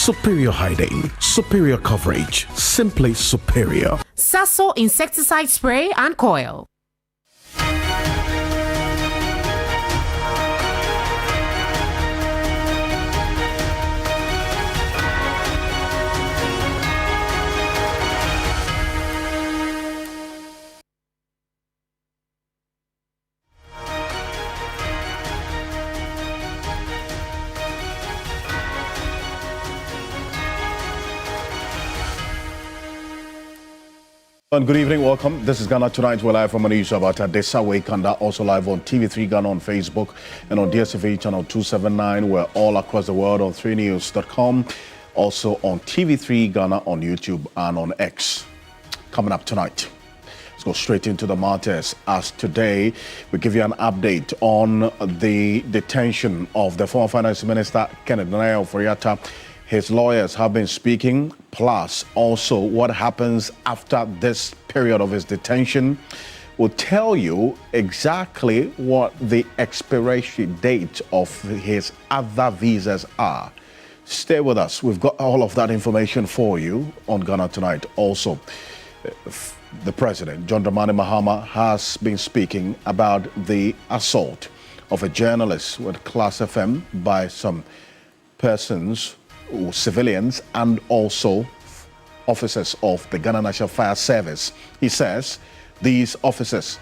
Superior hiding, superior coverage, simply superior. Sasso insecticide spray and coil. And good evening, welcome. This is Ghana Tonight. We're live from Anisha Abata, Desawe Kanda, also live on TV3 Ghana on Facebook and on DSTV channel 279. We're all across the world on 3news.com, also on TV3 Ghana on YouTube and on X. Coming up tonight, let's go straight into the matters. As today, we give you an update on the detention of the former Finance Minister, Kenneth Nana Ofori-Atta. His lawyers have been speaking, plus also what happens after this period of his detention. We'll tell you exactly what the expiration date of his other visas are. Stay with us. We've got all of that information for you on Ghana Tonight. Also, the president, John Dramani Mahama, has been speaking about the assault of a journalist with Class FM by some persons, civilians, and also officers of the Ghana National Fire Service. He says these officers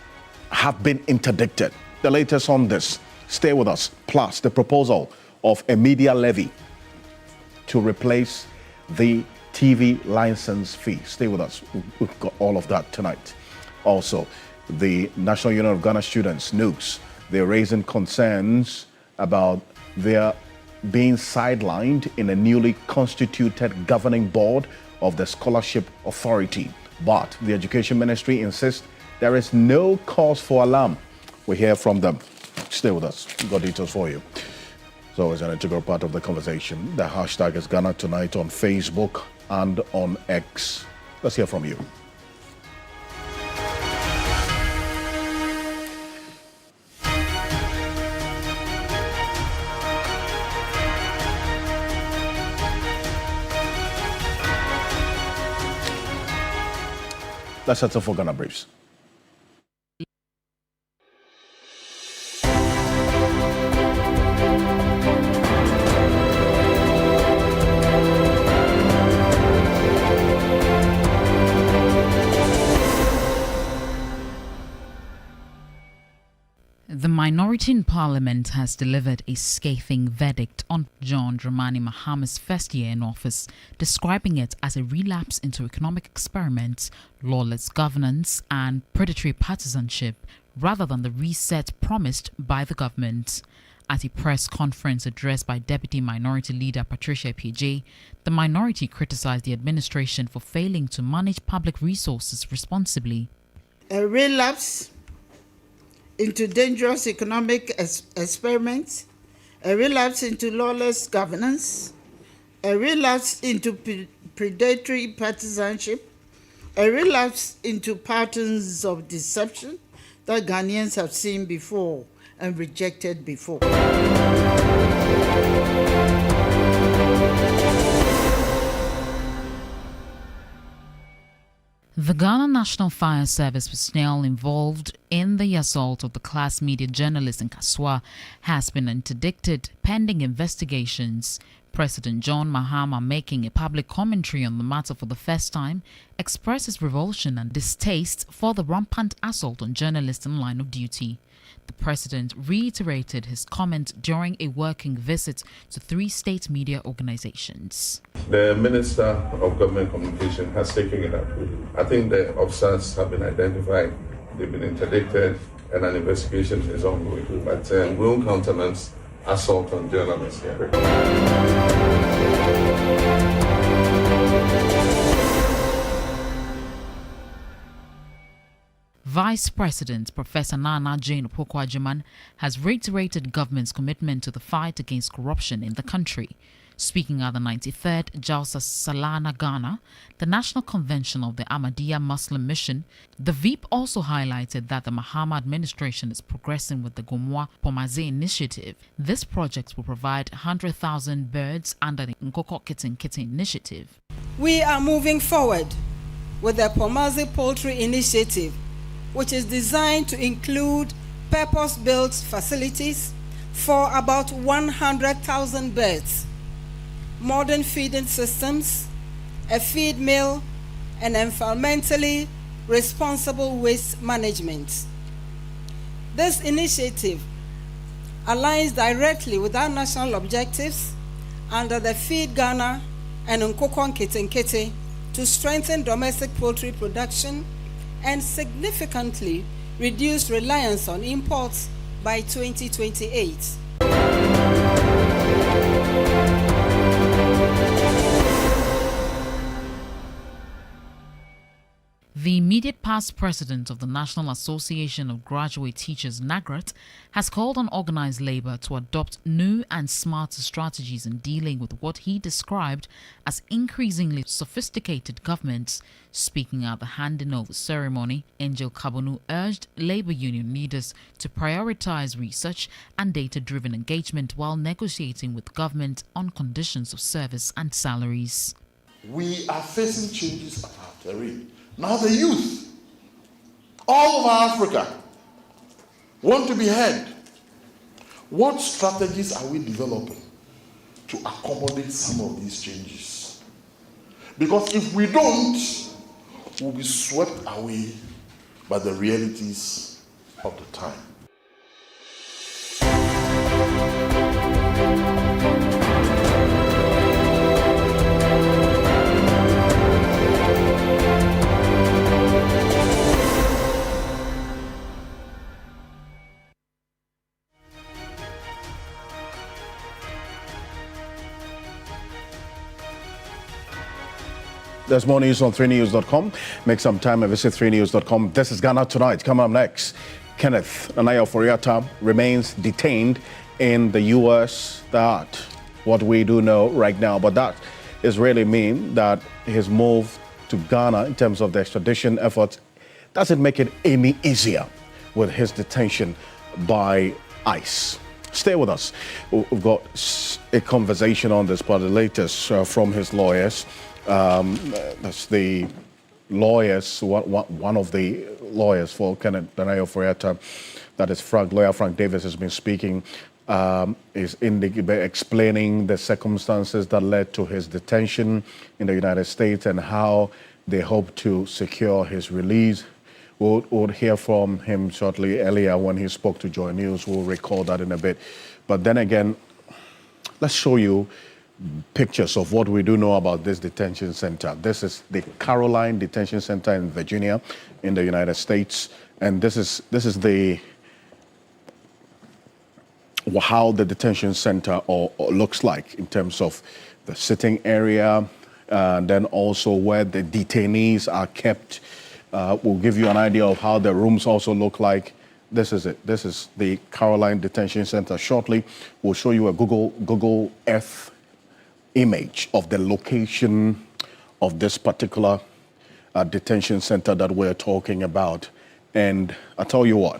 have been interdicted. The latest on this, stay with us, plus the proposal of a media levy to replace the TV license fee. Stay with us. We've got all of that tonight. Also, the National Union of Ghana Students, NUGS, they're raising concerns about their being sidelined in a newly constituted governing board of the Scholarship Authority. But the Education Ministry insists there is no cause for alarm. We hear from them. Stay with us. We've got details for you. So it's an integral part of the conversation. The hashtag is Ghana Tonight on Facebook and on X. Let's hear from you. Let's settle for Ghana Briefs. The minority in Parliament has delivered a scathing verdict on John Dramani Mahama's first year in office, describing it as a relapse into economic experiments, lawless governance, and predatory partisanship, rather than the reset promised by the government. At a press conference addressed by Deputy Minority Leader Patricia P.J., the minority criticized the administration for failing to manage public resources responsibly. A relapse into dangerous economic experiments, a relapse into lawless governance, a relapse into predatory partisanship, a relapse into patterns of deception that Ghanaians have seen before and rejected before. The Ghana National Fire Service personnel involved in the assault of the class media journalist in Kaswa has been interdicted pending investigations. President John Mahama, making a public commentary on the matter for the first time, expresses revulsion and distaste for the rampant assault on journalists in line of duty. The president reiterated his comment during a working visit to 3 state media organizations. The Minister of Government Communication has taken it up. I think the officers have been identified, they've been interdicted, and an investigation is ongoing. But we won't countenance assault on journalists here. Vice President Professor Nana Jane Opoku-Agyeman has reiterated government's commitment to the fight against corruption in the country. Speaking at the 93rd Jalsa Salana Ghana, the National Convention of the Ahmadiyya Muslim Mission, the VIP also highlighted that the Mahama administration is progressing with the Gomwa Pomaze initiative. This project will provide 100,000 birds under the Nkoko Kitten Kitten initiative. We are moving forward with the Pomaze Poultry Initiative, which is designed to include purpose-built facilities for about 100,000 birds, modern feeding systems, a feed mill, and environmentally responsible waste management. This initiative aligns directly with our national objectives under the Feed Ghana and Nkoko Kitten Kitten to strengthen domestic poultry production and significantly reduce reliance on imports by 2028. The immediate past president of the National Association of Graduate Teachers, NAGRAT, has called on organized labor to adopt new and smarter strategies in dealing with what he described as increasingly sophisticated governments. Speaking at the handing-over ceremony, Angel Kabonu urged labor union leaders to prioritize research and data-driven engagement while negotiating with government on conditions of service and salaries. We are facing changes at our terrain. Now the youth all over Africa want to be heard. What strategies are we developing to accommodate some of these changes? Because if we don't, we'll be swept away by the realities of the time. There's more news on 3news.com. Make some time and visit 3news.com. This is Ghana Tonight. Coming up next, Kenneth Nanayo Ofori-Atta remains detained in the U.S. That what we do know right now, but that is really mean that his move to Ghana in terms of the extradition efforts doesn't make it any easier with his detention by ICE. Stay with us. We've got a conversation on this, but the latest from his lawyers. That's the lawyers, one of the lawyers for Kenneth Nanayo Ofori-Atta, that is lawyer Frank Davis, has been speaking, is explaining the circumstances that led to his detention in the United States and how they hope to secure his release. We'll hear from him shortly. Earlier when he spoke to Joy News, we'll recall that in a bit. But then again, let's show you pictures of what we do know about this detention center. This is the Caroline Detention Center in Virginia in the United States. And this is how the detention center looks like in terms of the sitting area, and then also where the detainees are kept. We'll give you an idea of how the rooms also look like. This is it. This is the Caroline Detention Center. Shortly, we'll show you a Google Earth image of the location of this particular detention center that we're talking about. And I tell you what,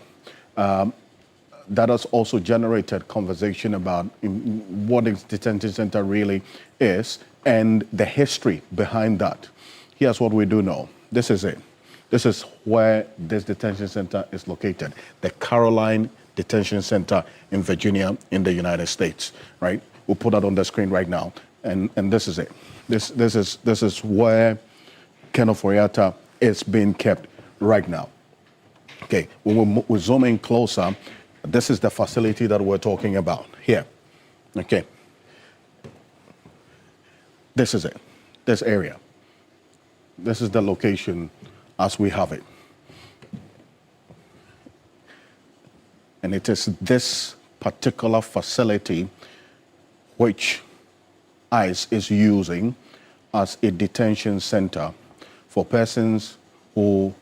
that has also generated conversation about what a detention center really is and the history behind that. Here's what we do know. This is it. This is where this detention center is located, the Caroline Detention Center in Virginia in the United States, right? We'll put that on the screen right now. And this is it. This is where Kenneth Ofori-Atta is being kept right now. Okay, when we zoom in closer, this is the facility that we're talking about here. Okay. This is it. This area. This is the location as we have it. And it is this particular facility which ICE is using as a detention center for persons who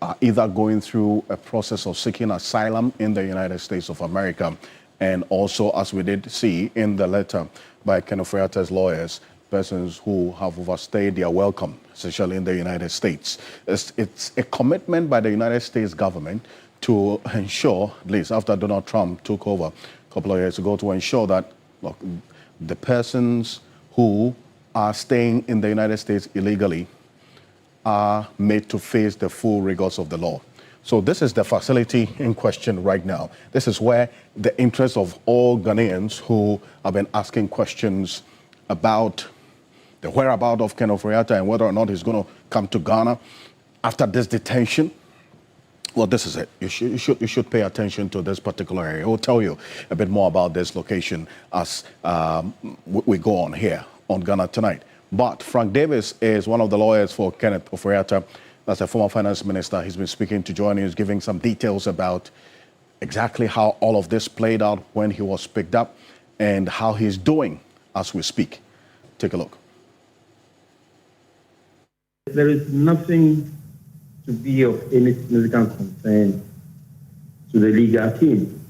are either going through a process of seeking asylum in the United States of America And also, as we did see in the letter by Kenneth Ofori-Atta's lawyers, persons who have overstayed their welcome, especially in the United States. It's a commitment by the United States government to ensure, at least after Donald Trump took over a couple of years ago, to ensure that, look, the persons who are staying in the United States illegally are made to face the full rigors of the law. So this is the facility in question right now. This is where the interest of all Ghanaians who have been asking questions about the whereabouts of Kenneth Ofori-Atta and whether or not he's going to come to Ghana after this detention. Well, this is it. You should pay attention to this particular area. We'll tell you a bit more about this location as we go on here on Ghana Tonight. But Frank Davis is one of the lawyers for Kenneth Ofori-Atta. That's a former finance minister. He's been speaking to Joy News, giving some details about exactly how all of this played out when he was picked up and how he's doing as we speak. Take a look. There is nothing to be of any significant concern to the legal team,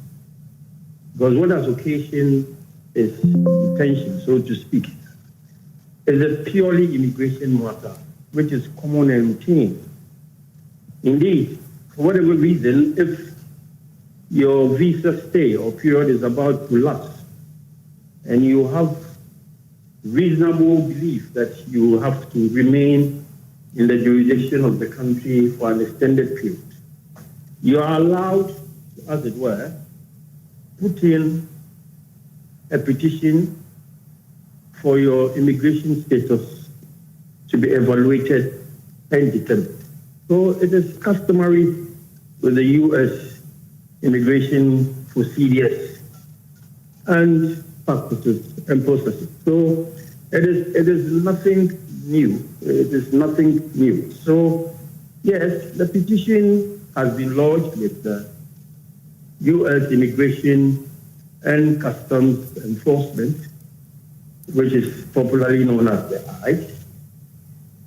because what has occasioned is detention, so to speak, is a purely immigration matter, which is common and routine. Indeed, for whatever reason, if your visa stay or period is about to lapse and you have reasonable belief that you have to remain in the jurisdiction of the country for an extended period, you are allowed, as it were, put in a petition for your immigration status to be evaluated and determined. So it is customary with the U.S. immigration procedures and practices and processes. So it is nothing new. It is nothing new. So yes, the petition has been lodged with the U.S. Immigration and Customs Enforcement, which is popularly known as the ICE,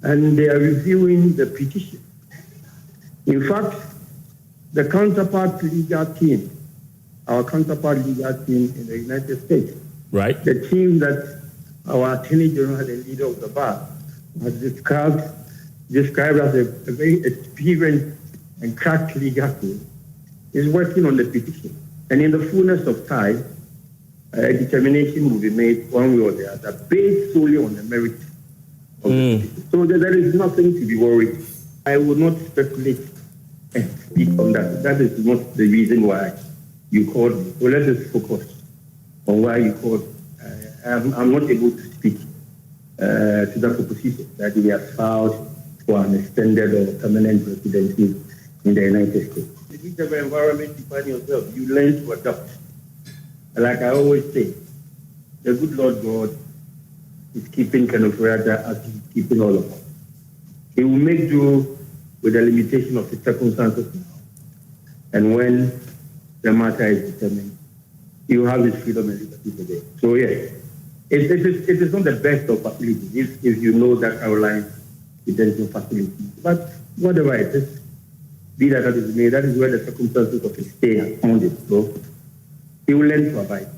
and they are reviewing the petition. In fact, the counterpart legal team, our counterpart legal team in the United States, right, the team that our Attorney General, the leader of the bar, has described as a very experienced and cracked legal team, is working on the petition. And in the fullness of time, a determination will be made one way or the other, based solely on the merit of the petition. So there is nothing to be worried. I will not speculate and speak on that. That is not the reason why you called me. So let us focus on why you called. I'm not able to speak to that proposition that we have filed for an extended or permanent residency in the United States. In whichever environment you find yourself, you learn to adapt. Like I always say, the good Lord God is keeping Kenneth Ofori-Atta as he's keeping all of us. He will make do with the limitation of the circumstances now. And when the matter is determined, he will have his freedom and liberty today. So yes, it is not the best of facilities if you know that Caroline detention facility. But whatever it is, be that as it may, that is where the circumstances of his stay have found it. So he will learn to abide.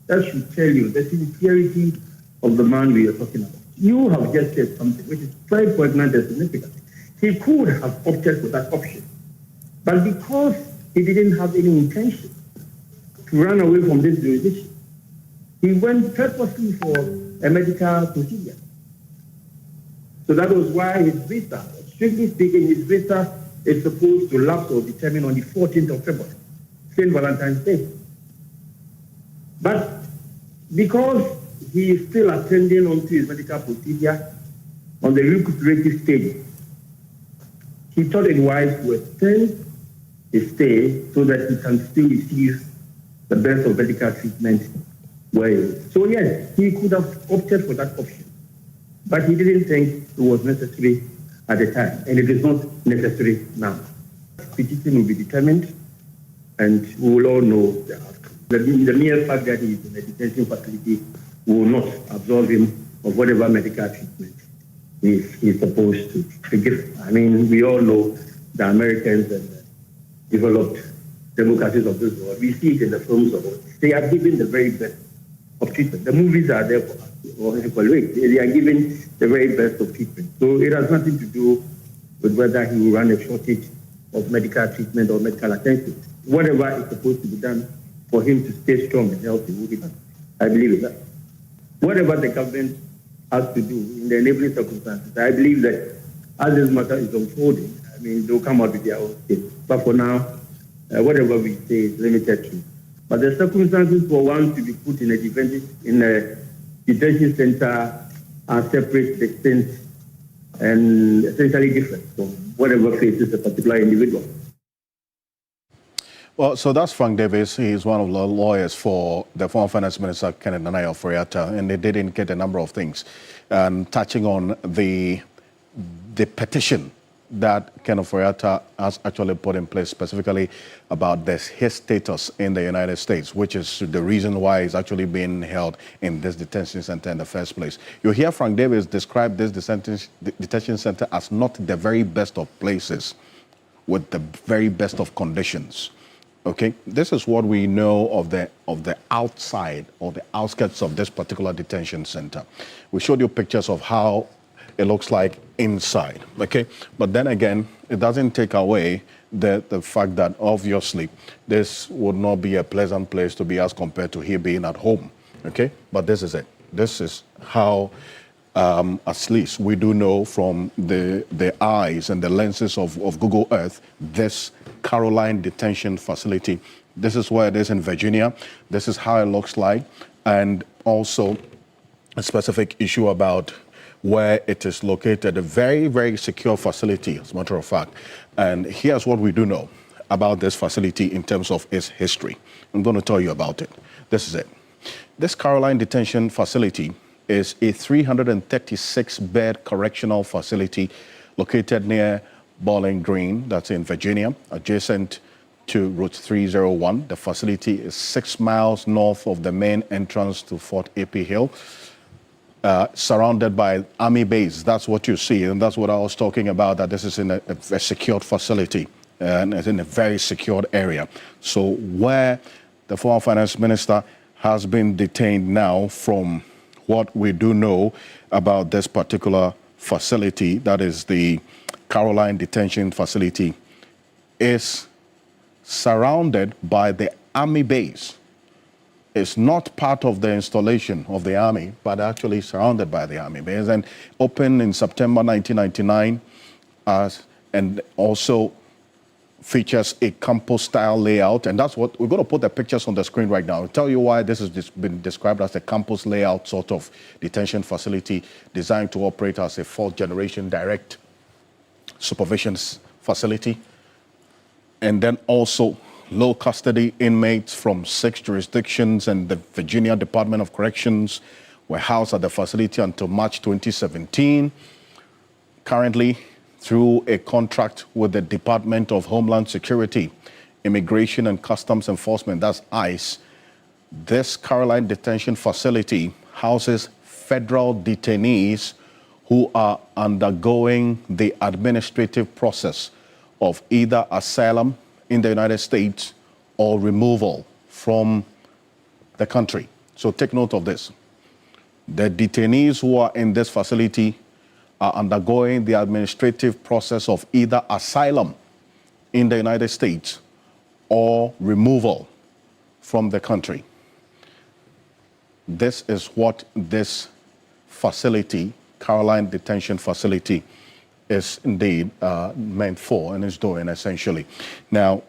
That should tell you the sincerity of the man we are talking about. You have just said something which is quite poignant and significant. He could have opted for that option. But because he didn't have any intention to run away from this jurisdiction, he went purposely for a medical procedure. So that was why his visa, strictly speaking, his visa is supposed to lapse or determine on the 14th of February, St. Valentine's Day. But because he is still attending on to his medical procedure on the recuperative stage, he thought it wise to extend his stay so that he can still receive the best of medical treatment where he is. So yes, he could have opted for that option, but he didn't think it was necessary at the time, and it is not necessary now. The petition will be determined, and we will all know the outcome. The mere fact that he is in a detention facility will not absolve him of whatever medical treatment he's supposed to give. I mean, we all know the Americans developed democracies of this world. We see it in the films of it. They are given the very best of treatment. The movies are there for us to evaluate. They are given the very best of treatment. So it has nothing to do with whether he will run a shortage of medical treatment or medical attention. Whatever is supposed to be done for him to stay strong and healthy will be done. I believe in that. Whatever the government has to do in the enabling circumstances, I believe that as this matter is unfolding, they'll come out with their own state. But for now, whatever we say is limited to. But the circumstances for one to be put in a detention center are separate, distinct, and essentially different from whatever faces a particular individual. Well, so that's Frank Davis. He's one of the lawyers for the former Finance Minister, Kenneth Nana Ofori-Atta, and they did indicate a number of things, touching on the petition that Kenneth Ofori-Atta has actually put in place, specifically about his status in the United States, which is the reason why he's actually being held in this detention center in the first place. You hear Frank Davis describe this detention center as not the very best of places with the very best of conditions. Okay, this is what we know of the outside or the outskirts of this particular detention center. We showed you pictures of how it looks like inside. Okay, but then again, it doesn't take away the fact that obviously this would not be a pleasant place to be as compared to here being at home. Okay, but this is it. This is how, at least we do know from the eyes and the lenses of Google Earth, this Caroline Detention Facility. This is where it is in Virginia. This is how it looks like. And also a specific issue about where it is located, a very, very secure facility, as a matter of fact. And here's what we do know about this facility in terms of its history. I'm going to tell you about it. This is it. This Caroline Detention Facility is a 336-bed correctional facility located near Bowling Green, that's in Virginia, adjacent to Route 301. The facility is 6 miles north of the main entrance to Fort A.P. Hill, surrounded by Army base. That's what you see, and that's what I was talking about, that this is in a secured facility, and it's in a very secured area. So where the former finance minister has been detained now, from what we do know about this particular facility, that is the Caroline Detention Facility, is surrounded by the Army base. It's not part of the installation of the Army, but actually surrounded by the Army base, and opened in September 1999, and also features a campus-style layout, and that's what we're going to put the pictures on the screen right now. I'll tell you why this has been described as a campus layout sort of detention facility designed to operate as a fourth-generation direct supervision facility, and then also low custody inmates from 6 jurisdictions and the Virginia Department of Corrections were housed at the facility until March 2017. Currently, through a contract with the Department of Homeland Security, Immigration and Customs Enforcement, that's ICE, this Caroline Detention Facility houses federal detainees who are undergoing the administrative process of either asylum in the United States or removal from the country. So take note of this. The detainees who are in this facility are undergoing the administrative process of either asylum in the United States or removal from the country. This is what this facility, Caroline Detention Facility, is indeed meant for and is doing essentially. Now,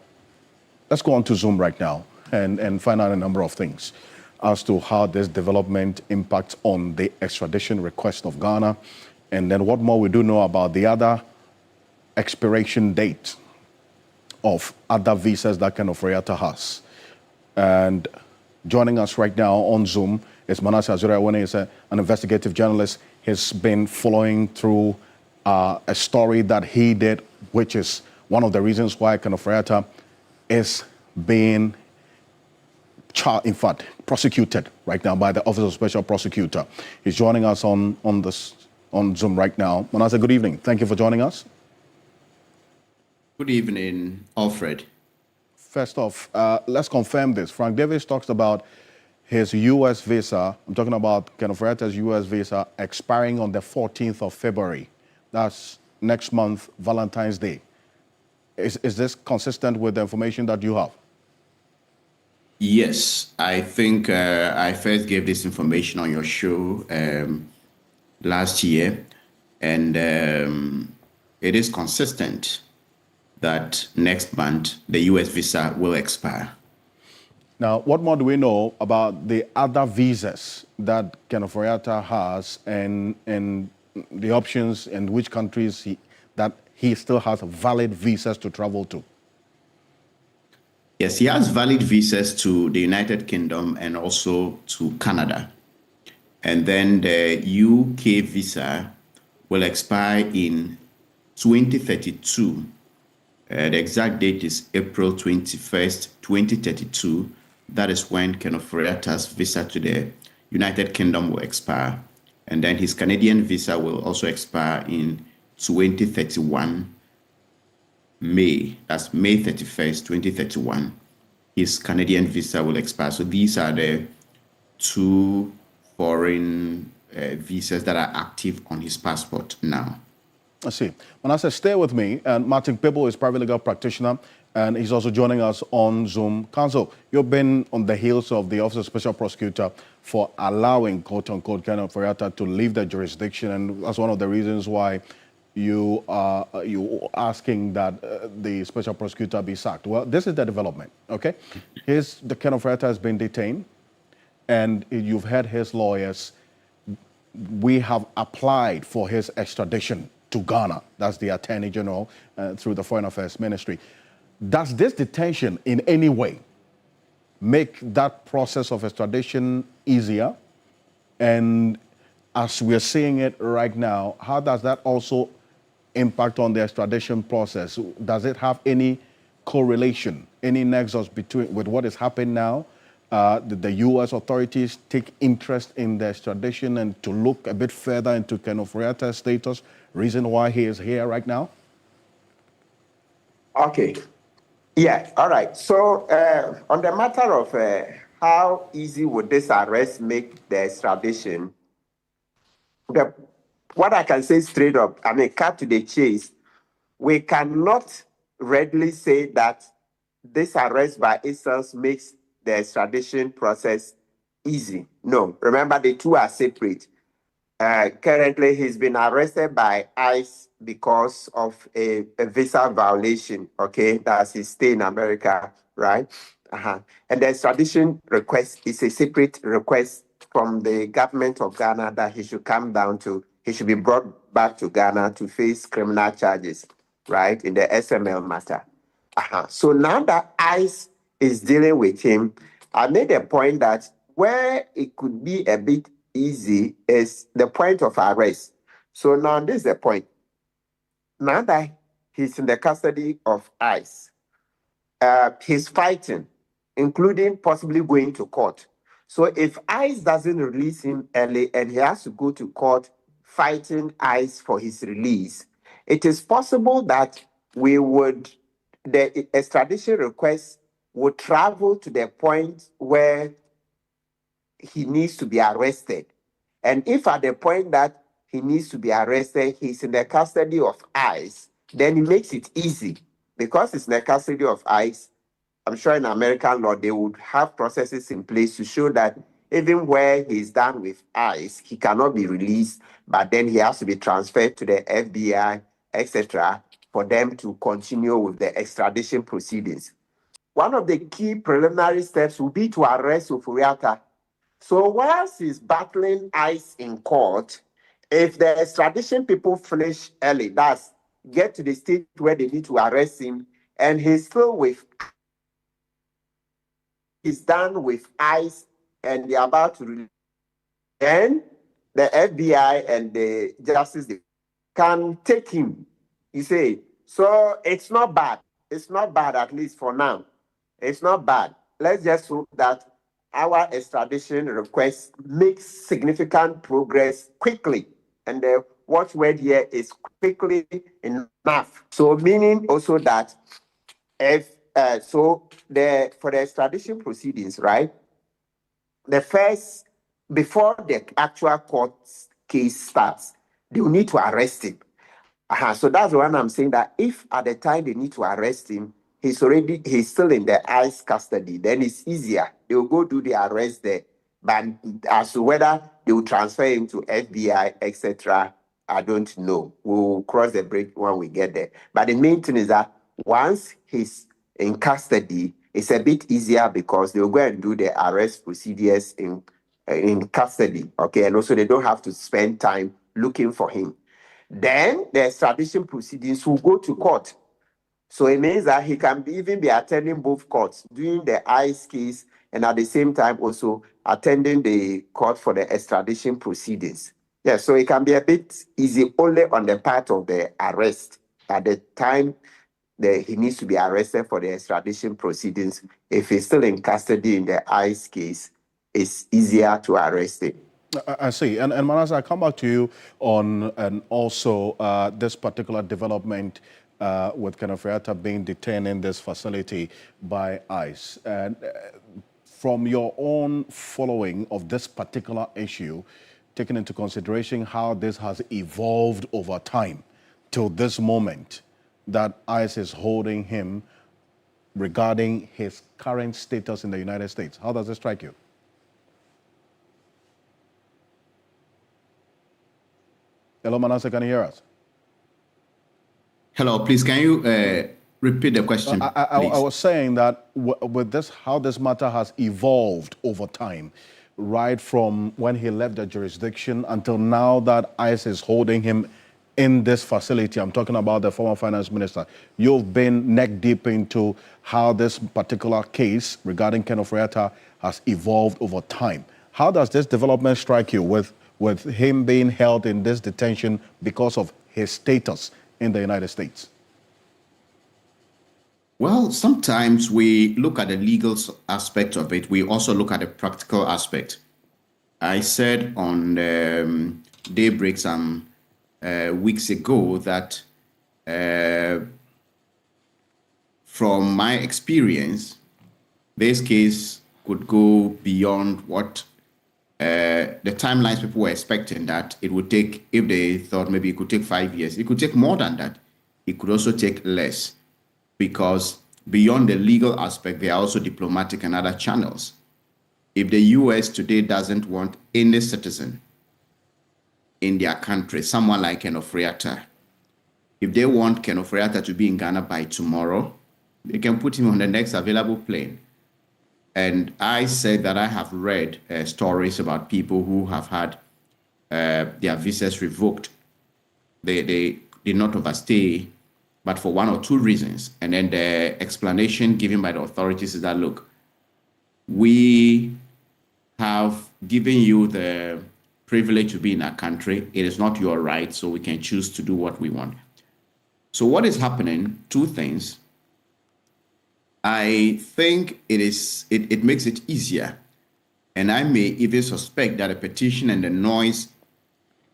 let's go on to Zoom right now and find out a number of things as to how this development impacts on the extradition request of Ghana, and then what more we do know about the other expiration date of other visas that Kenneth Ofori-Atta has. And joining us right now on Zoom is Manasseh Asare-Awene. He's an investigative journalist. He's been following through a story that he did, which is one of the reasons why Kenneth Ofori-Atta is being prosecuted right now by the Office of Special Prosecutor. He's joining us on Zoom right now. Manasseh, good evening. Thank you for joining us. Good evening, Alfred. first off, let's confirm this. Frank Davis talks about his U.S. visa. I'm talking about Kenneth Ofori-Atta's U.S. visa expiring on the 14th of February. That's next month, Valentine's Day. Is this consistent with the information that you have? Yes, I think I first gave this information on your show last year, and it is consistent that next month the U.S. visa will expire. Now, what more do we know about the other visas that Kenneth Ofori-Atta has and the options and which countries that he still has valid visas to travel to? Yes, he has valid visas to the United Kingdom and also to Canada. And then the UK visa will expire in 2032. The exact date is April 21st, 2032. That is when Kenneth Ofori-Atta's visa to the United Kingdom will expire. And then his Canadian visa will also expire in 2031, May. That's May 31st, 2031. His Canadian visa will expire. So these are the two foreign visas that are active on his passport now. I see. When I say stay with me, and Martin Peeble is private legal practitioner, and he's also joining us on Zoom. Counsel, you've been on the heels of the Office of Special Prosecutor for allowing, quote-unquote, Kenneth Ofori-Atta to leave the jurisdiction, and that's one of the reasons why you are asking that the Special Prosecutor be sacked. Well, this is the development, okay? The Kenneth Ofori-Atta has been detained, and you've heard his lawyers. We have applied for his extradition to Ghana. That's the Attorney General through the Foreign Affairs Ministry. Does this detention in any way make that process of extradition easier? And as we're seeing it right now, how does that also impact on the extradition process? Does it have any correlation, any nexus with what is happening now? Did the U.S. authorities take interest in the extradition and to look a bit further into Kenneth Ofori-Atta's status, reason why he is here right now? Okay. Yeah, all right. So on the matter of how easy would this arrest make the extradition, what I can say straight up, cut to the chase, we cannot readily say that this arrest by itself makes the extradition process easy. No, remember the two are separate. Currently, he's been arrested by ICE because of a visa violation, okay? That's his stay in America, right? And the extradition request is a separate request from the government of Ghana that he should come down to, he should be brought back to Ghana to face criminal charges, right, in the SML matter. So now that ICE is dealing with him, I made a point that where it could be a bit easy is the point of arrest. So now this is the point. Now that he's in the custody of ICE, he's fighting, including possibly going to court. So if ICE doesn't release him early and he has to go to court fighting ICE for his release, it is possible that the extradition request would travel to the point where he needs to be arrested. And if at the point that he needs to be arrested, he's in the custody of ICE, then it makes it easy. Because it's in the custody of ICE, I'm sure in American law, they would have processes in place to show that even where he's done with ICE, he cannot be released, but then he has to be transferred to the FBI, etc., for them to continue with the extradition proceedings. One of the key preliminary steps will be to arrest Ofori-Atta. So whilst he's battling ICE in court, if the extradition people finish early, that's get to the stage where they need to arrest him, and he's done with ICE and they're about to release, then the FBI and the justice can take him. You say, so it's not bad. It's not bad, at least for now. It's not bad. Let's just hope that our extradition request makes significant progress quickly. And the watchword here is quickly enough. So meaning also that if for the extradition proceedings, right? Before the actual court case starts, they will need to arrest him. So that's the one I'm saying, that if at the time they need to arrest him, he's still in the ICE custody, then it's easier. They will go do the arrest there. But as to whether they will transfer him to FBI, etc., I don't know. We'll cross the bridge when we get there. But the main thing is that once he's in custody, it's a bit easier because they'll go and do the arrest procedures in custody, okay? And also they don't have to spend time looking for him. Then the extradition proceedings will go to court. So it means that he can even be attending both courts, doing the ICE case and at the same time also attending the court for the extradition proceedings. Yeah, so it can be a bit easy only on the part of the arrest. At the time he needs to be arrested for the extradition proceedings, if he's still in custody in the ICE case, it's easier to arrest him. I see. And Manasseh, I come back to you on and also this particular development with Kenneth Ofori-Atta being detained in this facility by ICE. And from your own following of this particular issue, taking into consideration how this has evolved over time till this moment that ICE is holding him regarding his current status in the United States, how does this strike you? Hello, Manasseh, can you hear us? Hello, please, can you repeat the question, I was saying that with this, how this matter has evolved over time, right from when he left the jurisdiction until now that ICE is holding him in this facility. I'm talking about the former finance minister. You've been neck deep into how this particular case regarding Kenneth Ofori-Atta has evolved over time. How does this development strike you with him being held in this detention because of his status in the United States? Well, sometimes we look at the legal aspect of it. We also look at the practical aspect. I said on Daybreak some weeks ago that from my experience, this case could go beyond what the timelines people were expecting, that it would take. If they thought maybe it could take 5 years, it could take more than that. It could also take less, because beyond the legal aspect, there are also diplomatic and other channels. If the US today doesn't want any citizen in their country, someone like Kenneth Ofori-Atta, if they want Kenneth Ofori-Atta to be in Ghana by tomorrow, they can put him on the next available plane. And I said that I have read stories about people who have had their visas revoked. They did not overstay, but for one or two reasons. And then the explanation given by the authorities is that, look, we have given you the privilege to be in our country. It is not your right, so we can choose to do what we want. So what is happening? Two things. I think it makes it easier, and I may even suspect that a petition and the noise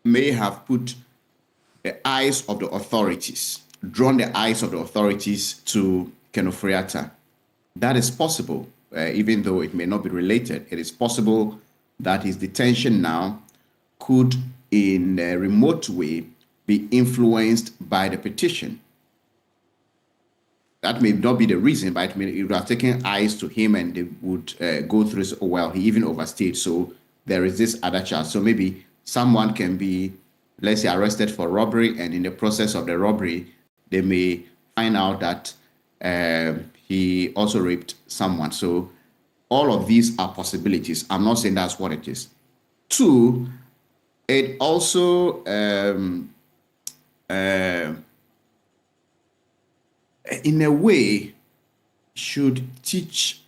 may have put the eyes of the authorities, drawn the eyes of the authorities to Kenneth Ofori-Atta. That is possible, even though it may not be related. It is possible that his detention now could, in a remote way, be influenced by the petition. That may not be the reason, but it would have taken eyes to him and they would go through, oh, well, he even overstayed, so there is this other charge. So maybe someone can be, let's say, arrested for robbery, and in the process of the robbery, they may find out that he also raped someone. So all of these are possibilities. I'm not saying that's what it is. Two, it also in a way, should teach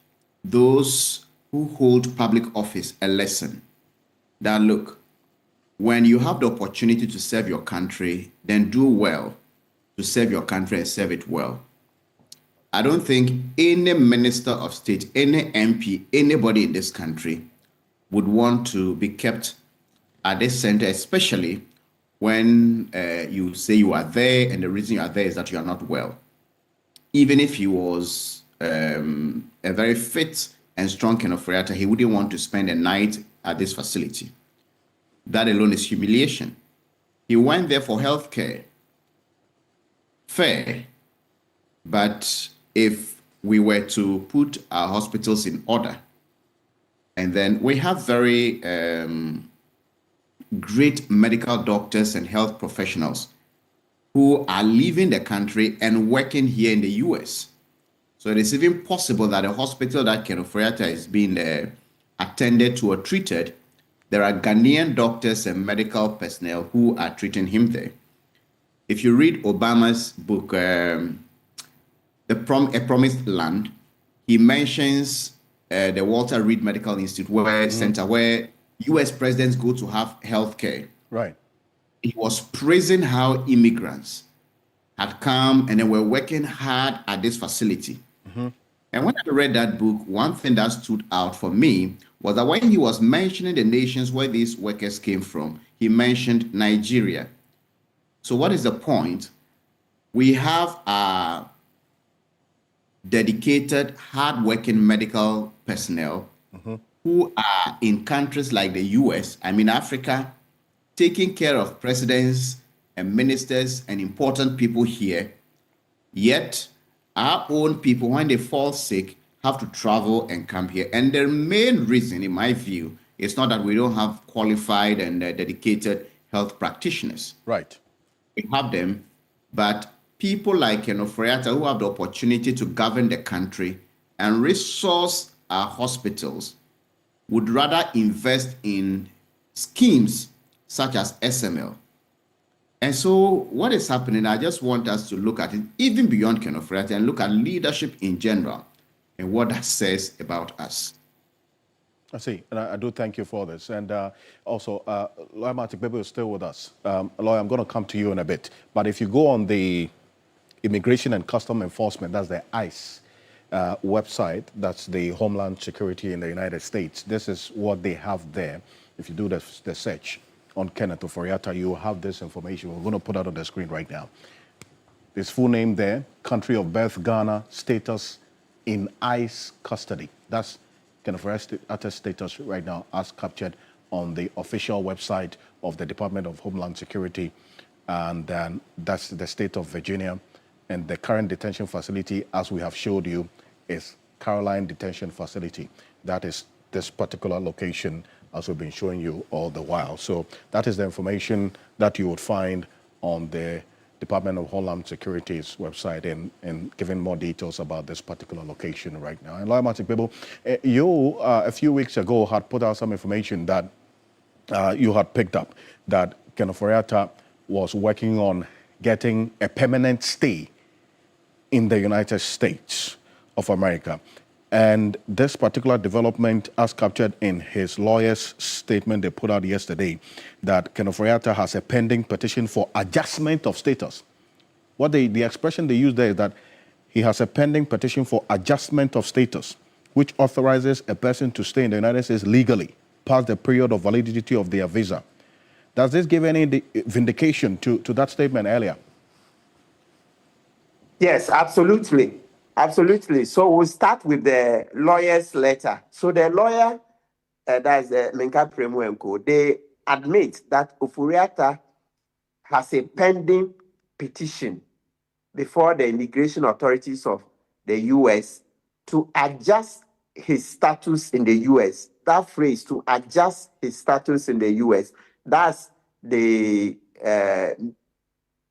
those who hold public office a lesson that, look, when you have the opportunity to serve your country, then do well to serve your country and serve it well. I don't think any minister of state, any MP, anybody in this country would want to be kept at this center, especially when you say you are there and the reason you are there is that you are not well. Even if he was a very fit and strong Ken Ofori-Atta, he wouldn't want to spend a night at this facility. That alone is humiliation. He went there for healthcare. Fair. But if we were to put our hospitals in order, and then we have very great medical doctors and health professionals who are leaving the country and working here in the US. So it is even possible that a hospital that Ken Ofori-Atta is being attended to or treated, there are Ghanaian doctors and medical personnel who are treating him there. If you read Obama's book, A Promised Land, he mentions the Walter Reed Medical Institute Center, where US presidents go to have health care. Right. He was praising how immigrants had come and they were working hard at this facility. Mm-hmm. And when I read that book, one thing that stood out for me was that when he was mentioning the nations where these workers came from, he mentioned Nigeria. So what is the point? We have dedicated, hardworking medical personnel who are in countries like the US, Africa, taking care of presidents and ministers and important people here. Yet our own people, when they fall sick, have to travel and come here. And the main reason, in my view, is not that we don't have qualified and dedicated health practitioners. Right. We have them, but people like Ken Ofori-Atta, who have the opportunity to govern the country and resource our hospitals, would rather invest in schemes such as SML. And so what is happening, I just want us to look at it even beyond Ken Ofori-Atta and look at leadership in general and what that says about us. I see, and I do thank you for this. And also, Lawyer Martin Kpebu is still with us. Lawyer, I'm going to come to you in a bit. But if you go on the Immigration and Custom Enforcement, that's the ICE website, that's the Homeland Security in the United States, this is what they have there. If you do the search on Kenneth Ofori-Atta, you will have this information. We're going to put it on the screen right now. His full name there, country of birth, Ghana, status in ICE custody. That's Kenneth Ofori-Atta's status right now as captured on the official website of the Department of Homeland Security. And then that's the state of Virginia. And the current detention facility, as we have showed you, is Caroline Detention Facility. That is this particular location, as we've been showing you all the while. So that is the information that you would find on the Department of Homeland Security's website and giving more details about this particular location right now. And Lawyer Martin Kpebu, you a few weeks ago had put out some information that you had picked up that Ken Ofori-Atta was working on getting a permanent stay in the United States of America. And this particular development, as captured in his lawyer's statement they put out yesterday, that Ken Ofori-Atta has a pending petition for adjustment of status. What the expression they use there is that he has a pending petition for adjustment of status, which authorizes a person to stay in the United States legally past the period of validity of their visa. Does this give any vindication to that statement earlier? Yes, absolutely. Absolutely. So we'll start with the lawyer's letter. So the lawyer, that's Menka Premu, they admit that Ofori-Atta has a pending petition before the immigration authorities of the U.S. to adjust his status in the U.S. That phrase, to adjust his status in the U.S., that's the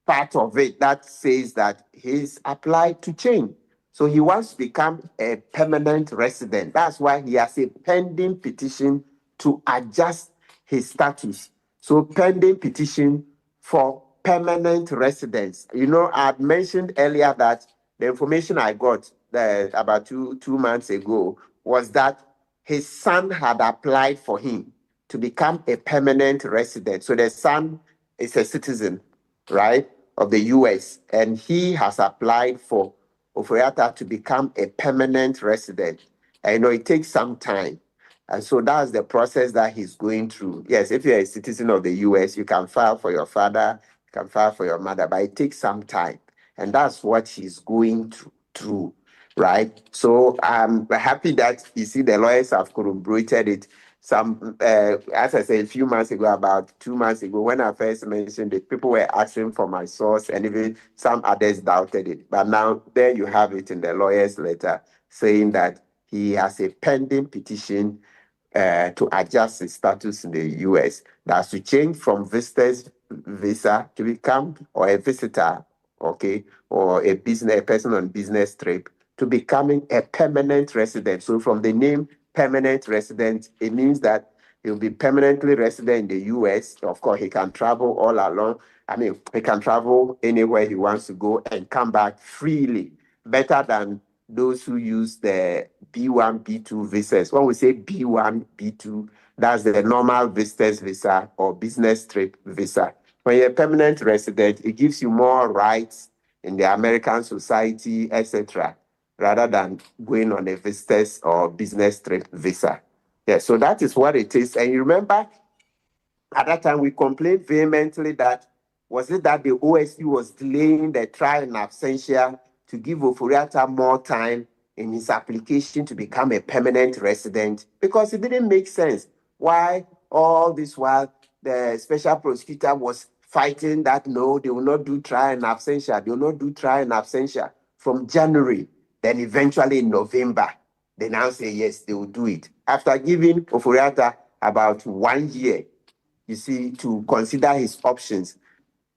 part of it that says that he's applied to change. So he wants to become a permanent resident. That's why he has a pending petition to adjust his status. So pending petition for permanent residence. You know, I had mentioned earlier that the information I got about two months ago was that his son had applied for him to become a permanent resident. So the son is a citizen, right, of the U.S., and he has applied for Ofori-Atta to become a permanent resident. I know it takes some time. And so that's the process that he's going through. Yes, if you're a citizen of the U.S., you can file for your father, you can file for your mother, but it takes some time. And that's what he's going through right? So I'm happy that you see the lawyers have corroborated it. Some, as I said, a few months ago, about 2 months ago, when I first mentioned it, people were asking for my source, and even some others doubted it. But now there you have it in the lawyer's letter saying that he has a pending petition to adjust his status in the U.S. That's to change from visitor's visa to become, or a visitor, okay, or a person on business trip, to becoming a permanent resident. So from the name permanent resident, it means that he'll be permanently resident in the U.S. Of course, he can travel all along. I mean, he can travel anywhere he wants to go and come back freely, better than those who use the B1, B2 visas. When we say B1, B2, that's the normal visitor's visa or business trip visa. When you're a permanent resident, it gives you more rights in the American society, etc., rather than going on a visitor's or business trip visa. Yeah, so that is what it is. And you remember, at that time, we complained vehemently that, was it that the OSU was delaying the trial in absentia to give Ofori-Atta more time in his application to become a permanent resident? Because it didn't make sense. Why all this while the special prosecutor was fighting that, no, they will not do trial in absentia. They will not do trial in absentia from January. Then eventually in November, they now say, yes, they will do it. After giving Ofori-Atta about 1 year, you see, to consider his options.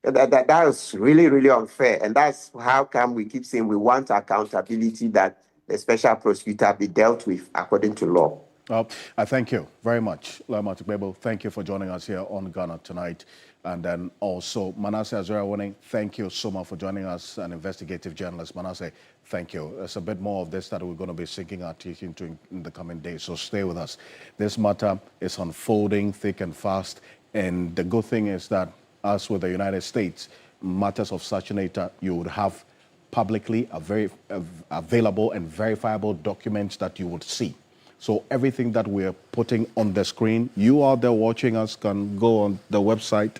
That was really, really unfair. And that's how come we keep saying we want accountability, that the special prosecutor be dealt with according to law. I thank you very much, Lai Matukwebo. Thank you for joining us here on Ghana Tonight. And then also, Manasseh Azura-Winning, thank you so much for joining us, an investigative journalist. Manasseh, thank you. There's a bit more of this that we're going to be sinking our teeth into in the coming days, so stay with us. This matter is unfolding thick and fast, and the good thing is that, as with the United States, matters of such nature, you would have publicly available and verifiable documents that you would see. So everything that we're putting on the screen, you out there watching us can go on the website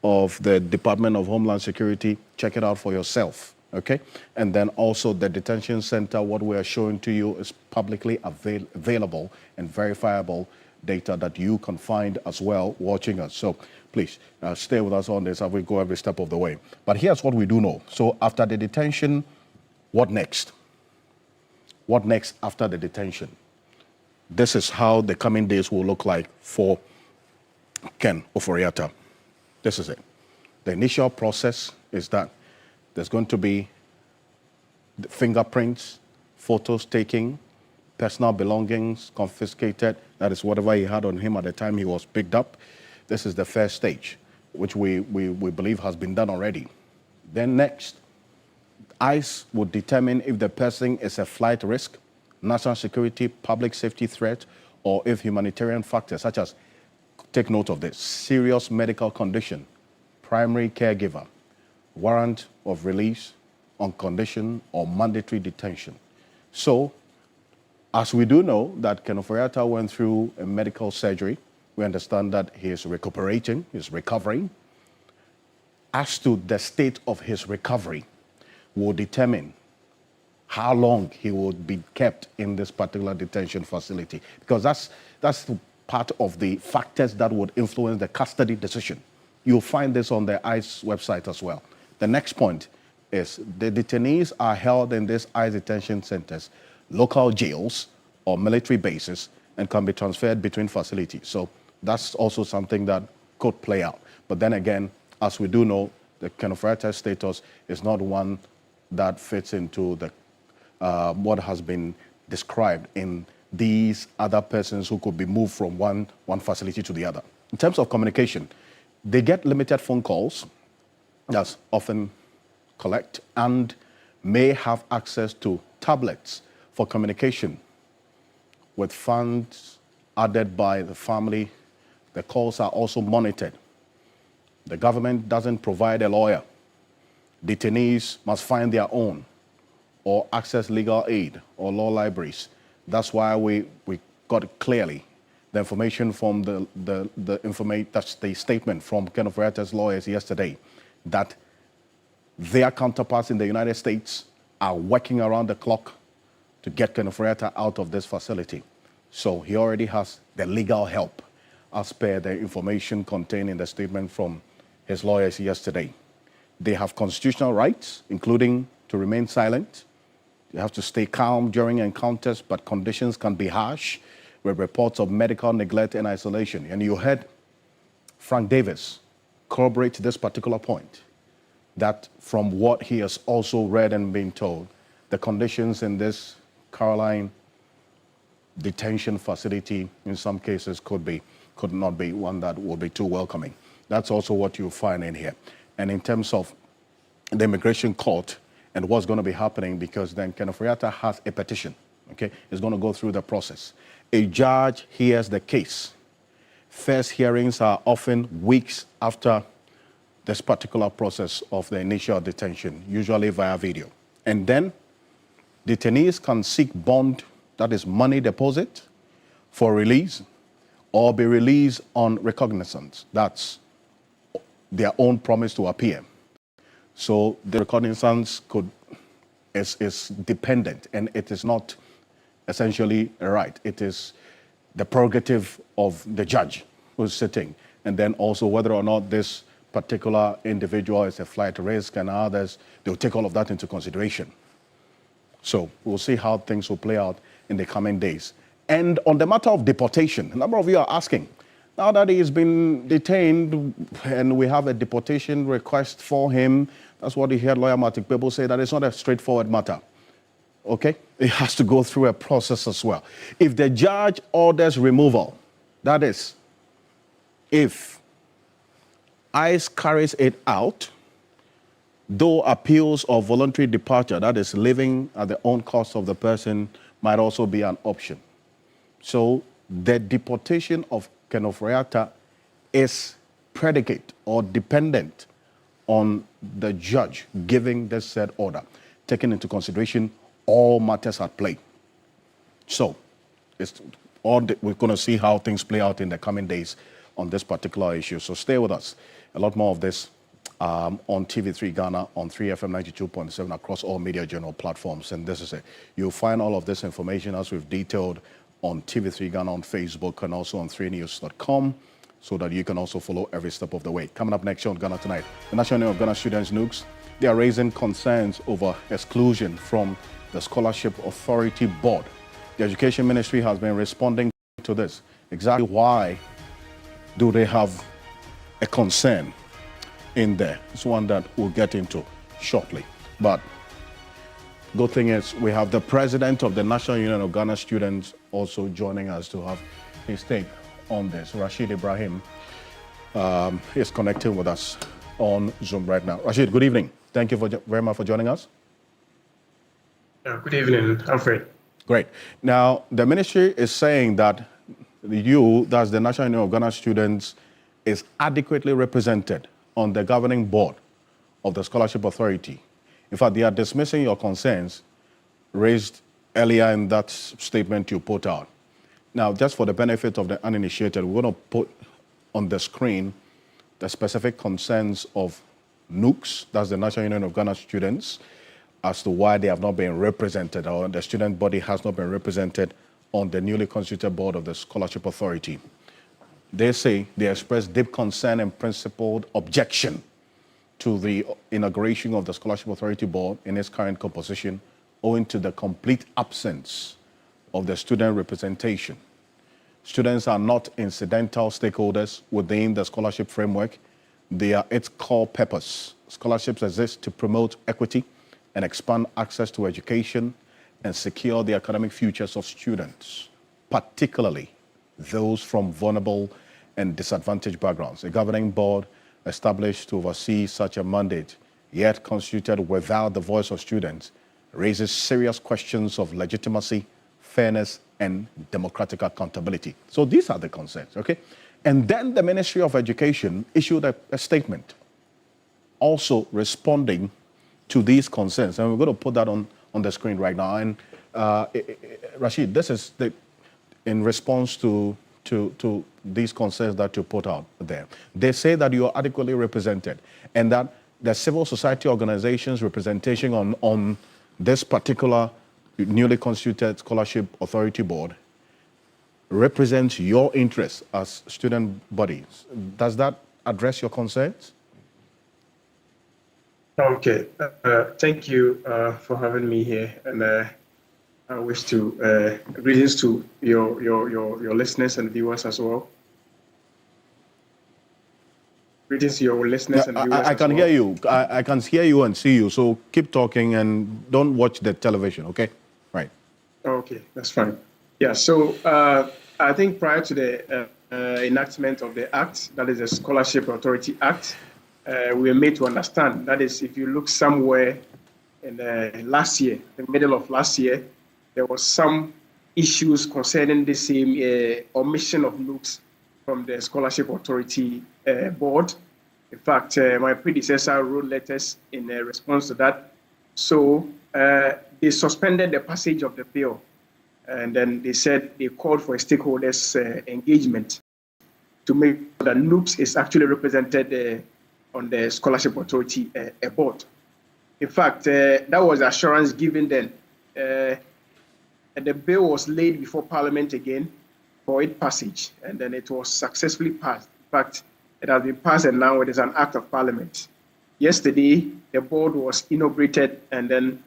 of the Department of Homeland Security, check it out for yourself, okay? And then also the detention center, what we are showing to you is publicly available and verifiable data that you can find as well watching us. So please stay with us on this as we go every step of the way. But here's what we do know. So after the detention, what next? What next after the detention? This is how the coming days will look like for Ken Ofori-Atta. This is it. The initial process is that there's going to be the fingerprints, photos taken, personal belongings confiscated. That is whatever he had on him at the time he was picked up. This is the first stage, which we believe has been done already. Then next, ICE would determine if the person is a flight risk, national security, public safety threat, or if humanitarian factors such as, take note of this, serious medical condition, primary caregiver, warrant of release on condition or mandatory detention. So, as we do know that Ken Ofori-Atta went through a medical surgery, we understand that he is recuperating, he's recovering. As to the state of his recovery, will determine how long he would be kept in this particular detention facility, because that's part of the factors that would influence the custody decision. You'll find this on the ICE website as well. The next point is the detainees are held in these ICE detention centers, local jails or military bases, and can be transferred between facilities. So that's also something that could play out. But then again, as we do know, the Ken Ofori-Atta status is not one that fits into the what has been described in these other persons who could be moved from one facility to the other. In terms of communication, they get limited phone calls, that's often collect, and may have access to tablets for communication with funds added by the family. The calls are also monitored. The government doesn't provide a lawyer. Detainees must find their own or access legal aid or law libraries. That's why we got clearly the information from the statement from Ken Ofori-Atta's lawyers yesterday, that their counterparts in the United States are working around the clock to get Kenneth Ofori-Atta out of this facility. So he already has the legal help as per the information contained in the statement from his lawyers yesterday. They have constitutional rights, including to remain silent. You have to stay calm during encounters, but conditions can be harsh with reports of medical neglect and isolation. And you heard Frank Davis corroborate this particular point, that from what he has also read and been told, the conditions in this Caroline detention facility in some cases could not be one that will be too welcoming. That's also what you find in here. And in terms of the immigration court and what's going to be happening, because then Kenneth Ofori-Atta has a petition, okay? It's going to go through the process. A judge hears the case. First hearings are often weeks after this particular process of the initial detention, usually via video. And then detainees can seek bond, that is money deposit, for release, or be released on recognizance. That's their own promise to appear. So the recognizance is dependent, and it is not essentially a right. It is the prerogative of the judge who's sitting, and then also whether or not this particular individual is a flight risk and others, they'll take all of that into consideration. So we'll see how things will play out in the coming days. And on the matter of deportation, a number of you are asking, now that he's been detained and we have a deportation request for him, that's what you heard lawyer Martin Kpebu say, that it's not a straightforward matter. Okay? It has to go through a process as well. If the judge orders removal, that is, if ICE carries it out, though appeals of voluntary departure, that is living at the own cost of the person, might also be an option. So the deportation of Kenneth Ofori-Atta is predicate or dependent on the judge giving this said order, taking into consideration all matters at play. So we're going to see how things play out in the coming days on this particular issue. So stay with us. A lot more of this on TV3 Ghana, on 3FM 92.7 across all media journal platforms. And this is it. You'll find all of this information as we've detailed on TV3 Ghana on Facebook and also on 3news.com, so that you can also follow every step of the way. Coming up next year on Ghana Tonight, the National Union of Ghana Students, NUGS, they are raising concerns over exclusion from the Scholarship Authority Board. The Education Ministry has been responding to this. Exactly why do they have a concern in there? It's one that we'll get into shortly. But good thing is we have the president of the National Union of Ghana Students also joining us to have his take on this. Rashid Ibrahim is connecting with us on Zoom right now. Rashid, good evening. Thank you very much for joining us. Good evening, Alfred. Great. Now, the ministry is saying that that's the National Union of Ghana Students, is adequately represented on the governing board of the Scholarship Authority. In fact, they are dismissing your concerns raised earlier in that statement you put out. Now, just for the benefit of the uninitiated, we're going to put on the screen the specific concerns of NUGS, that's the National Union of Ghana Students, as to why they have not been represented, or the student body has not been represented on the newly constituted board of the Scholarship Authority. They say they express deep concern and principled objection to the inauguration of the Scholarship Authority Board in its current composition, owing to the complete absence of the student representation. Students are not incidental stakeholders within the scholarship framework. They are its core purpose. Scholarships exist to promote equity and expand access to education and secure the academic futures of students, particularly those from vulnerable and disadvantaged backgrounds. A governing board established to oversee such a mandate, yet constituted without the voice of students, raises serious questions of legitimacy, fairness, and democratic accountability. So these are the concerns, okay? And then the Ministry of Education issued a statement also responding to these concerns. And we're going to put that on the screen right now. And Rashid, this is in response to these concerns that you put out there. They say that you are adequately represented and that the civil society organizations' representation on this particular newly constituted Scholarship Authority Board represents your interests as student bodies. Does that address your concerns? Okay, thank you for having me here, and I wish to greetings to your listeners and viewers as well. Greetings to your listeners and viewers. I can hear you. I can hear you and see you. So keep talking and don't watch the television. Okay, right? Okay, that's fine. Yeah. So I think prior to the enactment of the Act, that is the Scholarship Authority Act, we were made to understand. That is, if you look somewhere in last year, the middle of last year, there was some issues concerning the same omission of NUCs from the Scholarship Authority Board. In fact, my predecessor wrote letters in response to that. So they suspended the passage of the bill. And then they said they called for a stakeholders engagement to make sure that NUCs is actually represented on the Scholarship Authority Board. In fact, that was assurance given then. And the bill was laid before Parliament again for its passage, and then it was successfully passed. In fact, it has been passed, and now it is an act of Parliament. Yesterday, the board was inaugurated, and then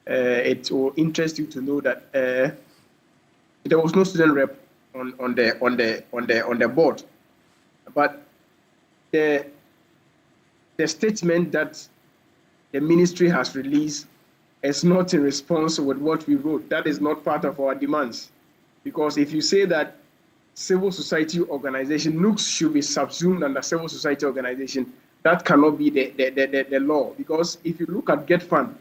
it will interest you to know that there was no student rep on the board, but the statement that the ministry has released is not in response with what we wrote. That is not part of our demands, because if you say that civil society organization, NUCs should be subsumed under civil society organization, that cannot be the law. Because if you look at GETFund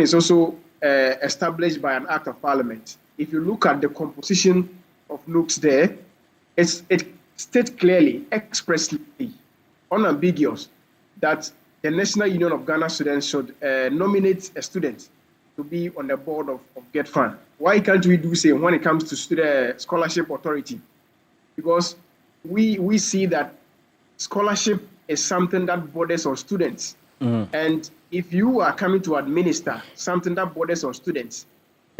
is also established by an act of Parliament. If you look at the composition of NUCs there, it states clearly, expressly, unambiguous, that the National Union of Ghana Students should nominate a student to be on the board of GETFund. Why can't we do same when it comes to the Scholarship Authority? Because we see that scholarship is something that borders on students. Mm-hmm. And if you are coming to administer something that borders on students,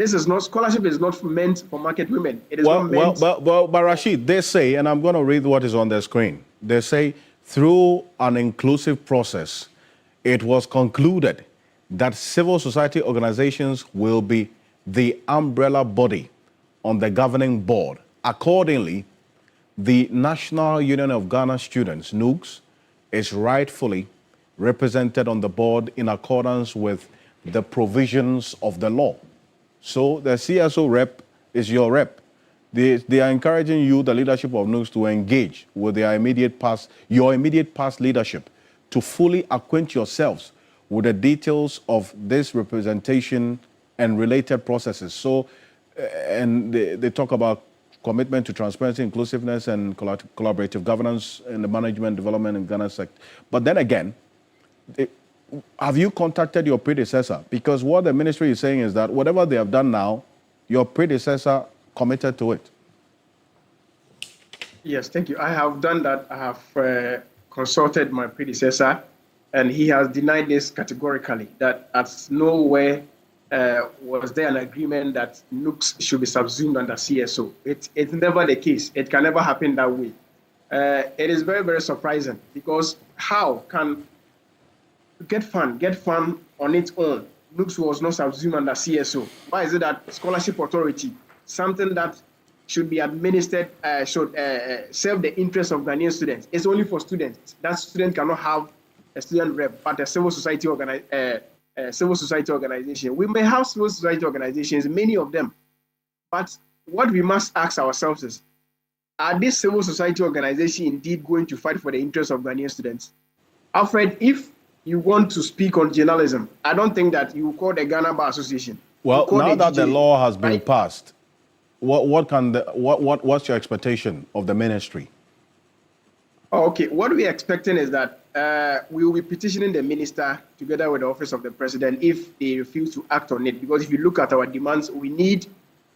scholarship is not meant for market women. It is not meant. But Rashid, they say, and I'm going to read what is on the screen. They say, through an inclusive process, it was concluded that civil society organizations will be the umbrella body on the governing board. Accordingly, the National Union of Ghana Students, NUGS, is rightfully represented on the board in accordance with the provisions of the law. So the CSO rep is your rep. They are encouraging you, the leadership of NUGS, to engage with your immediate past leadership to fully acquaint yourselves with the details of this representation and related processes. So, and they talk about commitment to transparency, inclusiveness, and collaborative governance in the management development in Ghana sector. But then again, have you contacted your predecessor? Because what the ministry is saying is that whatever they have done now, your predecessor committed to it. Yes, thank you. I have done that. I have consulted my predecessor, and he has denied this categorically, that at nowhere was there an agreement that NUGS should be subsumed under CSO. It's never the case. It can never happen that way. It is very, very surprising, because how can GETFund on its own, NUGS was not subsumed under CSO? Why is it that Scholarship Authority, something that should be administered, should serve the interests of Ghanaian students, it's only for students? That student cannot have a student rep, but a civil society organization. We may have civil society organizations, many of them, but what we must ask ourselves is, are these civil society organizations indeed going to fight for the interests of Ghanaian students? Alfred, if you want to speak on journalism, I don't think that you call the Ghana Bar Association. Well, now that the law has been passed, what's your expectation of the ministry? Oh, okay. What we're expecting is that we will be petitioning the minister together with the office of the president if they refuse to act on it. Because if you look at our demands, we need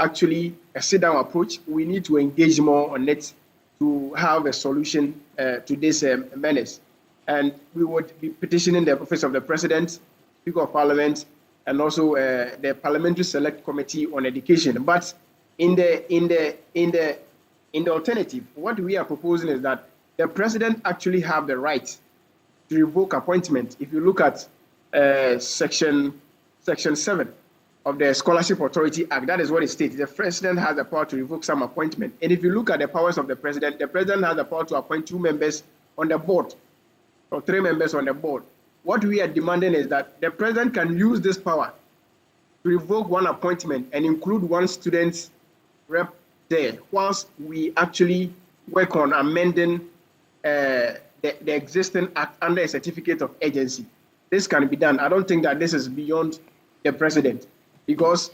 actually a sit-down approach. We need to engage more on it to have a solution to this menace. And we would be petitioning the office of the president, Speaker of Parliament, and also the Parliamentary Select Committee on Education. But in the alternative, what we are proposing is that the president actually have the right to revoke appointment. If you look at section 7 of the Scholarship Authority Act, that is what it states. The president has the power to revoke some appointment. And if you look at the powers of the president has the power to appoint 2 members on the board or 3 members on the board. What we are demanding is that the president can use this power to revoke one appointment and include one student rep there, whilst we actually work on amending the existing act under a certificate of agency. This can be done. I don't think that this is beyond the president, because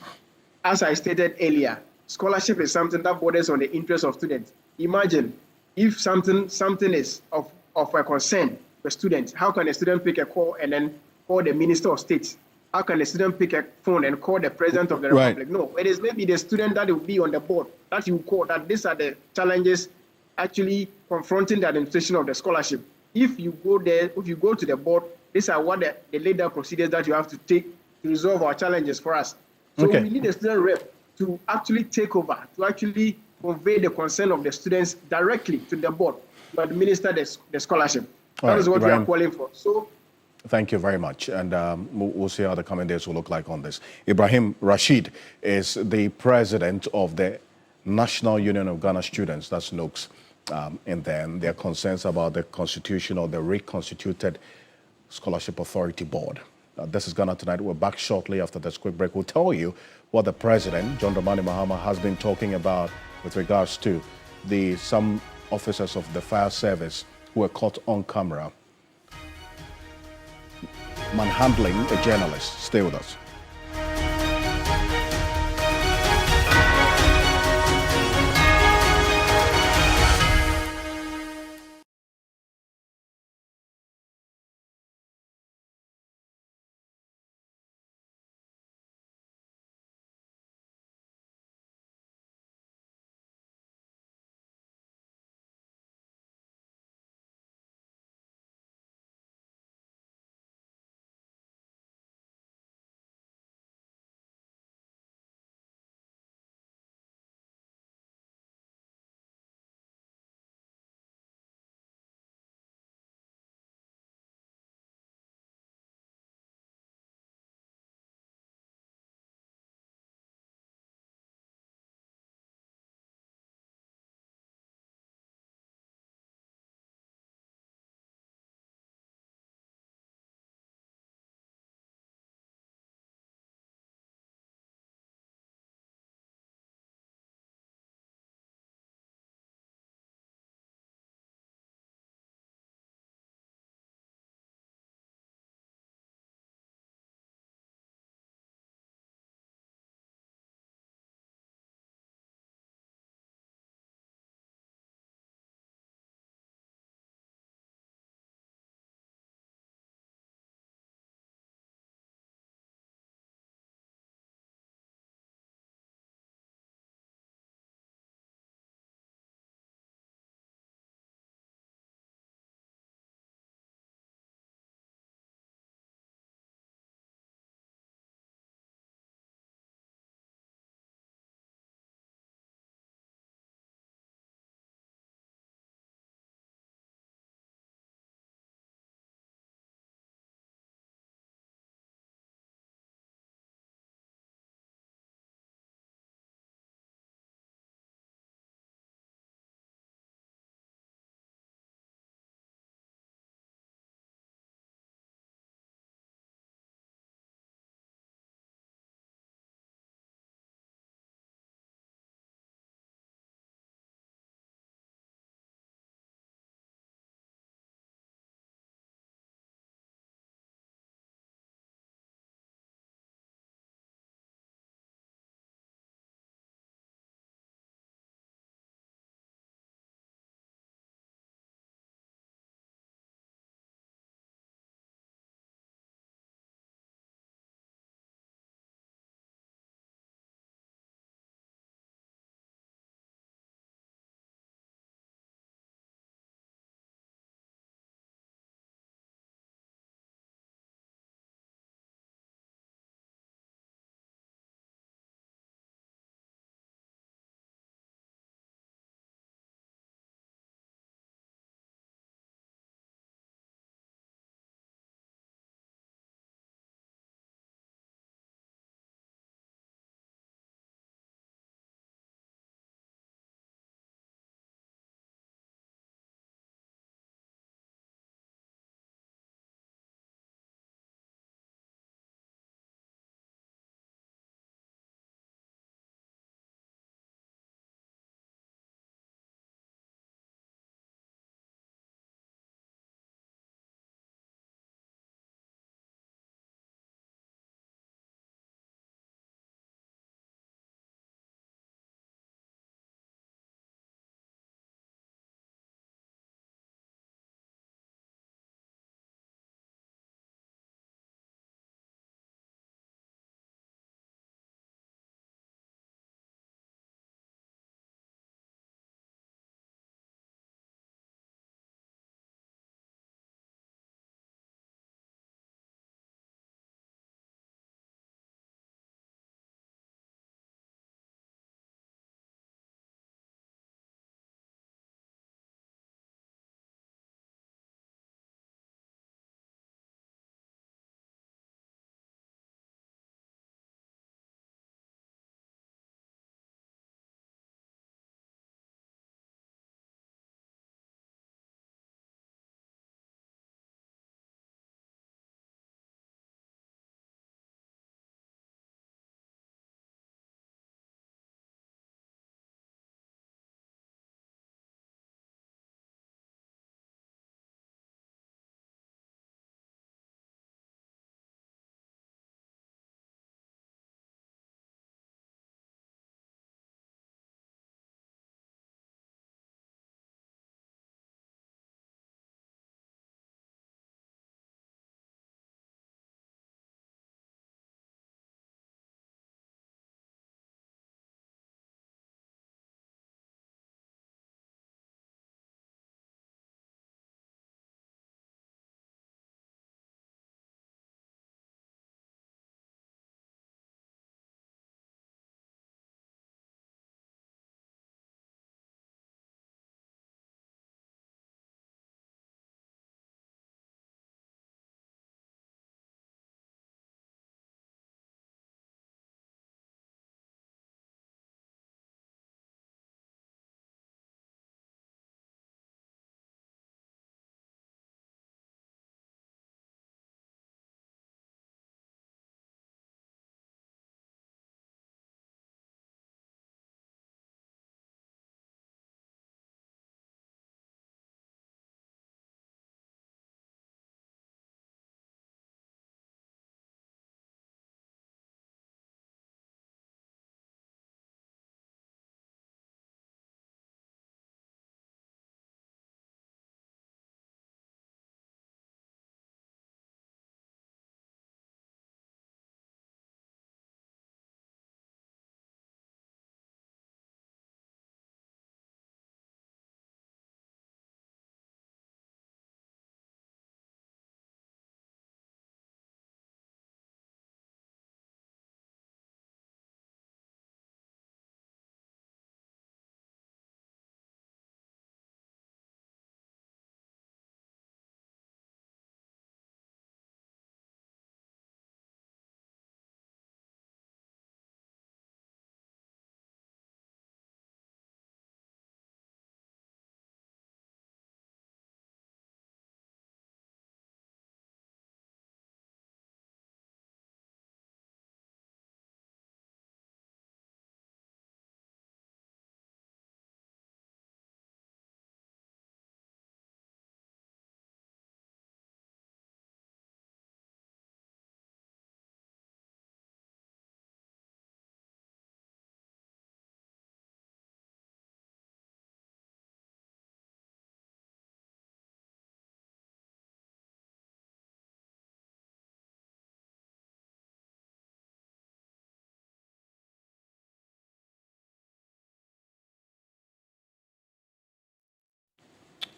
as I stated earlier, scholarship is something that borders on the interest of students. Imagine if something is of a concern for students. How can a student pick a call and then call the Minister of State? How can a student pick a phone and call the President of the Republic? No, it is maybe the student that will be on the board that you call, that these are the challenges actually confronting the administration of the scholarship. If you go there, if you go to the board, these are what the legal procedures that you have to take to resolve our challenges for us. So we need a student rep to actually take over, to actually convey the concern of the students directly to the board to administer the scholarship. That is what we are calling for. So, thank you very much. And we'll see how the coming days will look like on this. Ibrahim Rashid is the president of the National Union of Ghana Students, that's NUGS, and then their concerns about the constitution or the reconstituted Scholarship Authority Board. This is Ghana Tonight. We're back shortly after this quick break. We'll tell you what the president, John Dramani Mahama, has been talking about with regards to some officers of the fire service who were caught on camera manhandling a journalist. Stay with us.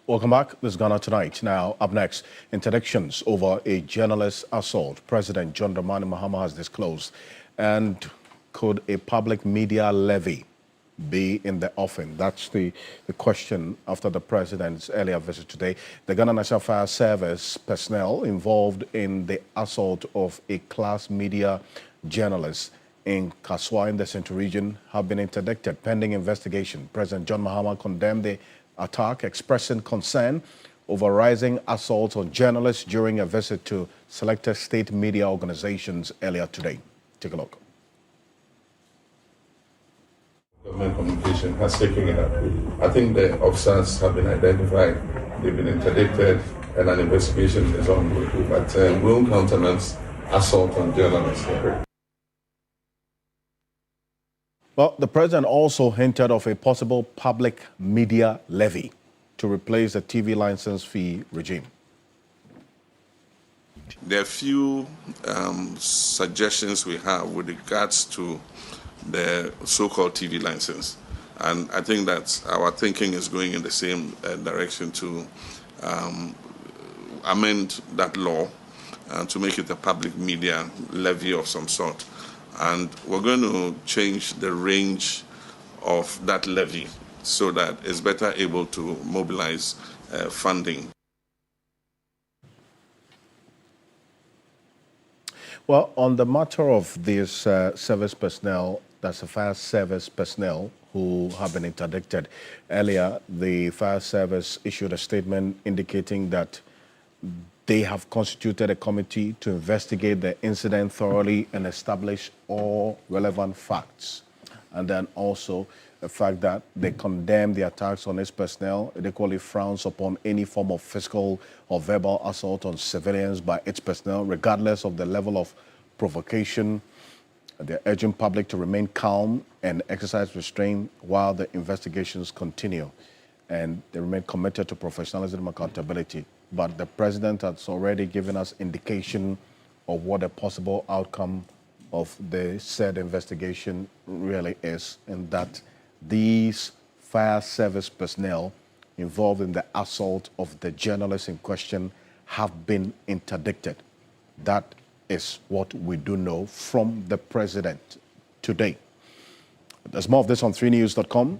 Welcome back. This is Ghana Tonight. Now, up next, interdictions over a journalist assault. President John Dramani Mahama has disclosed. And could a public media levy be in the offing? That's the question after the president's earlier visit today. The Ghana National Fire Service personnel involved in the assault of a class media journalist in Kaswa in the Central Region have been interdicted pending investigation. President John Mahama condemned the attack, expressing concern over rising assaults on journalists during a visit to selected state media organizations earlier today. Take a look. Government communication has taken it up. I think the officers have been identified, they've been interdicted, and an investigation is ongoing. But we won't countenance assault on journalists. Well, the president also hinted of a possible public media levy to replace the TV license fee regime. There are few suggestions we have with regards to the so-called TV license. And I think that our thinking is going in the same direction to amend that law to make it a public media levy of some sort. And we're going to change the range of that levy so that it's better able to mobilize funding. Well, on the matter of these service personnel, that's the fire service personnel who have been interdicted. Earlier, the fire service issued a statement indicating that they have constituted a committee to investigate the incident thoroughly and establish all relevant facts. And then also the fact that they condemn the attacks on its personnel. It equally frowns upon any form of physical or verbal assault on civilians by its personnel, regardless of the level of provocation. They're urging public to remain calm and exercise restraint while the investigations continue. And they remain committed to professionalism and accountability. But the president has already given us indication of what a possible outcome of the said investigation really is, and that these fire service personnel involved in the assault of the journalist in question have been interdicted. That is what we do know from the president today. There's more of this on 3news.com.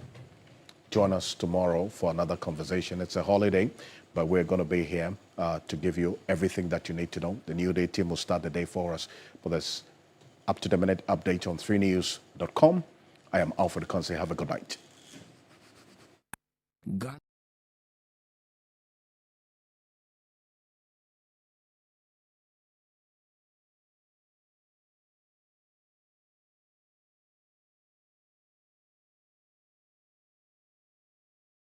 Join us tomorrow for another conversation. It's a holiday, but we're going to be here to give you everything that you need to know. The New Day team will start the day for us. But there's up-to-the-minute update on 3news.com. I am Alfred Conce. Have a good night.